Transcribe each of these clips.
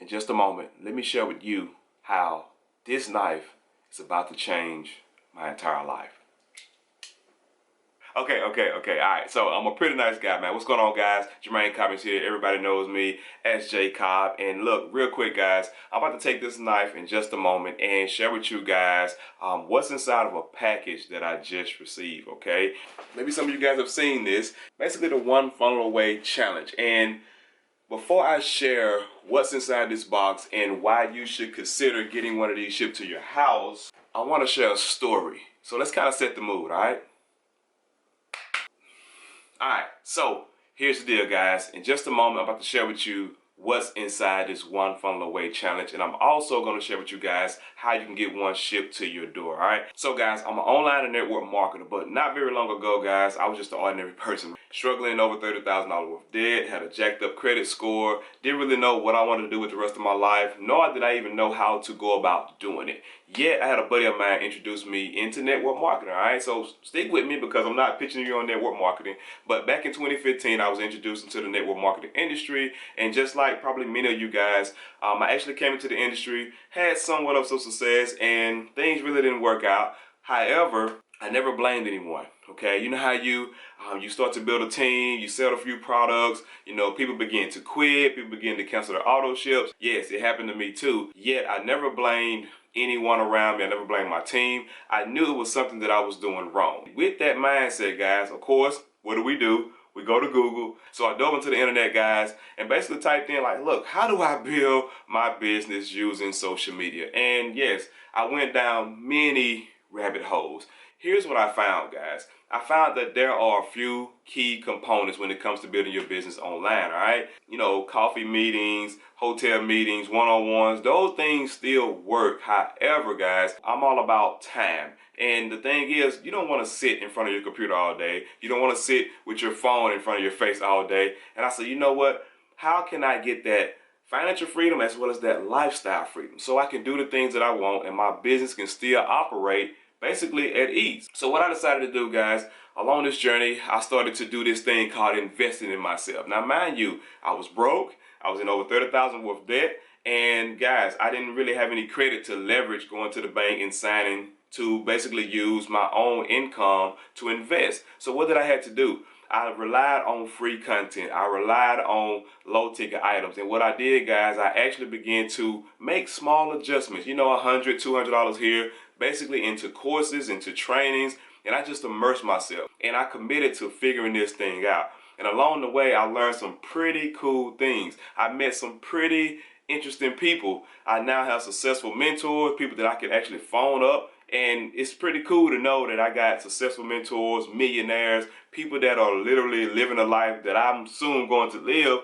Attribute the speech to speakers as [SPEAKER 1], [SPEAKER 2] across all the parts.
[SPEAKER 1] in just a moment, let me share with you how this knife is about to change my entire life. Okay. All right, so I'm a pretty nice guy, man. What's going on, guys? Jermaine Cobbins here. Everybody knows me as J Cobb. And look, real quick, guys, I'm about to take this knife in just a moment and share with you guys what's inside of a package that I just received, okay? Maybe some of you guys have seen this. Basically, the One Funnel Away Challenge. And before I share what's inside this box and why you should consider getting one of these shipped to your house, I want to share a story. So let's kind of set the mood, all right? Alright, so here's the deal, guys. In just a moment, I'm about to share with you what's inside this One Funnel Away challenge, and I'm also going to share with you guys how you can get one shipped to your door. Alright, so guys, I'm an online and network marketer, but not very long ago, guys, I was just an ordinary person struggling over $30,000 worth of debt, had a jacked up credit score, didn't really know what I wanted to do with the rest of my life, nor did I even know how to go about doing it. Yet I had a buddy of mine introduce me into network marketing. Alright, so stick with me because I'm not pitching you on network marketing, but back in 2015 I was introduced into the network marketing industry, and just like probably many of you guys, I actually came into the industry, had somewhat of some success, and things really didn't work out. However, I never blamed anyone, okay? You know how you start to build a team, you sell a few products, you know, people begin to quit, people begin to cancel their auto ships. Yes, it happened to me too. Yet I never blamed anyone around me. I never blamed my team. I knew it was something that I was doing wrong. With that mindset, guys, of course, what do? We go to Google. So I dove into the internet, guys, and basically typed in like, look, how do I build my business using social media? And yes, I went down many rabbit holes. Here's what I found, guys. I found that there are a few key components when it comes to building your business online, all right? You know, coffee meetings, hotel meetings, one-on-ones, those things still work. However, guys, I'm all about time. And the thing is, you don't want to sit in front of your computer all day. You don't want to sit with your phone in front of your face all day. And I said, you know what? How can I get that financial freedom as well as that lifestyle freedom so I can do the things that I want and my business can still operate basically at ease? So what I decided to do, guys, along this journey, I started to do this thing called investing in myself. Now, mind you, I was broke. I was in over $30,000 worth of debt. And guys, I didn't really have any credit to leverage going to the bank and signing to basically use my own income to invest. So what did I have to do? I relied on free content. I relied on low ticket items. And what I did, guys, I actually began to make small adjustments, you know, $100, $200 here, basically into courses, into trainings, and I just immersed myself. And I committed to figuring this thing out. And along the way, I learned some pretty cool things. I met some pretty interesting people. I now have successful mentors, people that I can actually phone up. And it's pretty cool to know that I got successful mentors, millionaires, people that are literally living a life that I'm soon going to live.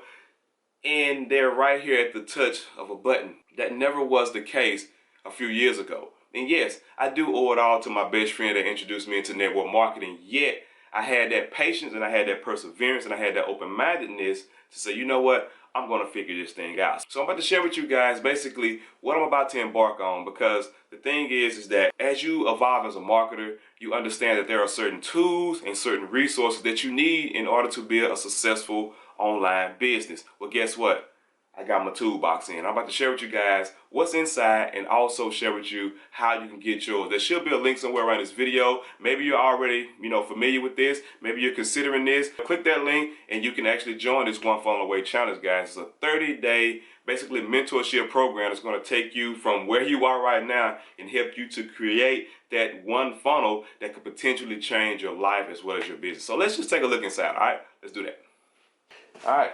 [SPEAKER 1] And they're right here at the touch of a button. That never was the case a few years ago. And yes, I do owe it all to my best friend that introduced me into network marketing. Yet, I had that patience and I had that perseverance and I had that open-mindedness to say, you know what? I'm going to figure this thing out. So I'm about to share with you guys basically what I'm about to embark on, because the thing is that as you evolve as a marketer, you understand that there are certain tools and certain resources that you need in order to build a successful online business. Well, guess what? I got my toolbox in. I'm about to share with you guys what's inside and also share with you how you can get yours. There should be a link somewhere around this video. Maybe you're already, familiar with this. Maybe you're considering this. Click that link and you can actually join this One Funnel Away Challenge, guys. It's a 30-day, basically mentorship program that's going to take you from where you are right now and help you to create that one funnel that could potentially change your life as well as your business. So let's just take a look inside, all right? Let's do that. All right.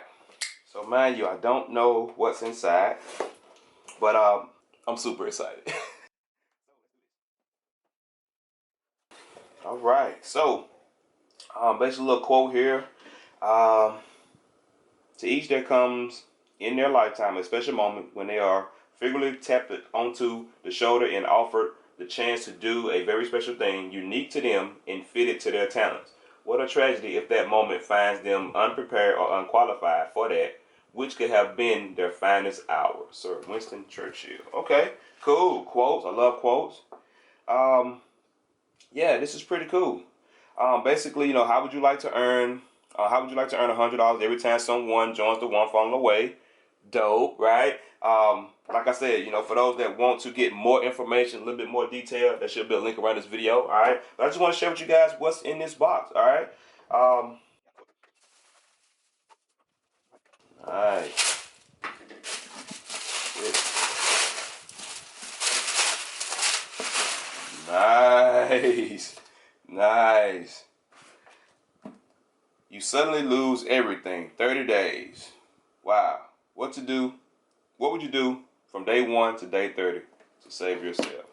[SPEAKER 1] So mind you, I don't know what's inside, but I'm super excited. All right, so basically a little quote here. To each there comes in their lifetime a special moment when they are figuratively tapped onto the shoulder and offered the chance to do a very special thing unique to them and fitted to their talents. What a tragedy if that moment finds them unprepared or unqualified for that, which could have been their finest hour. Sir Winston Churchill. Okay, cool. Quotes. I love quotes. Yeah, this is pretty cool. Basically, how would you like to earn $100 every time someone joins the One Funnel Away? dope, right? Like I said, you know, for those that want to get more information, a little bit more detail, there should be a link around this video, all right? But I just want to share with you guys what's in this box, all right? All right. Nice. Nice. You suddenly lose everything. 30 days. Wow. What to do? What would you do from day 1 to day 30 to save yourself?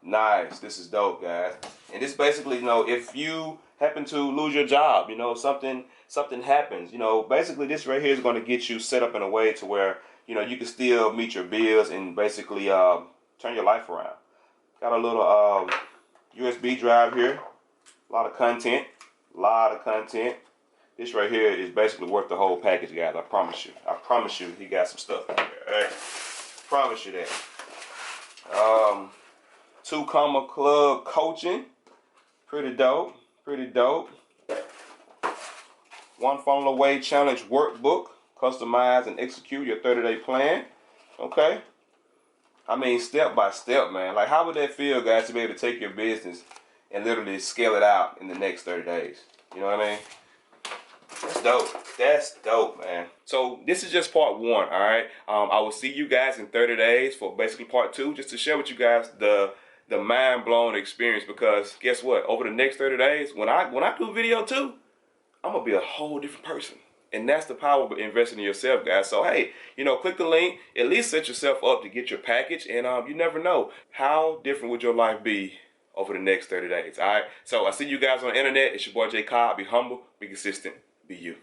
[SPEAKER 1] Nice. This is dope, guys. And this basically, you know, if you happen to lose your job, you know, something happens, you know, basically this right here is going to get you set up in a way to where, you know, you can still meet your bills and basically turn your life around. Got a little USB drive here. A lot of content. A lot of content. This right here is basically worth the whole package, guys. I promise you. I promise you he got some stuff in there. All right? Promise you that. 2 Comma Club coaching. Pretty dope. Pretty dope. 1 Funnel Away Challenge workbook. Customize and execute your 30-day plan. Okay? I mean, step by step, man. Like, how would that feel, guys, to be able to take your business and literally scale it out in the next 30 days? You know what I mean? That's dope. That's dope, man. So this is just part 1, all right? I will see you guys in 30 days for basically part 2, just to share with you guys the mind-blowing experience, because guess what? Over the next 30 days, when I do video 2, I'm going to be a whole different person. And that's the power of investing in yourself, guys. So, hey, you know, click the link. At least set yourself up to get your package. And you never know how different would your life be over the next 30 days, all right? So I see you guys on the internet. It's your boy J Cobb. Be humble, be consistent, be you.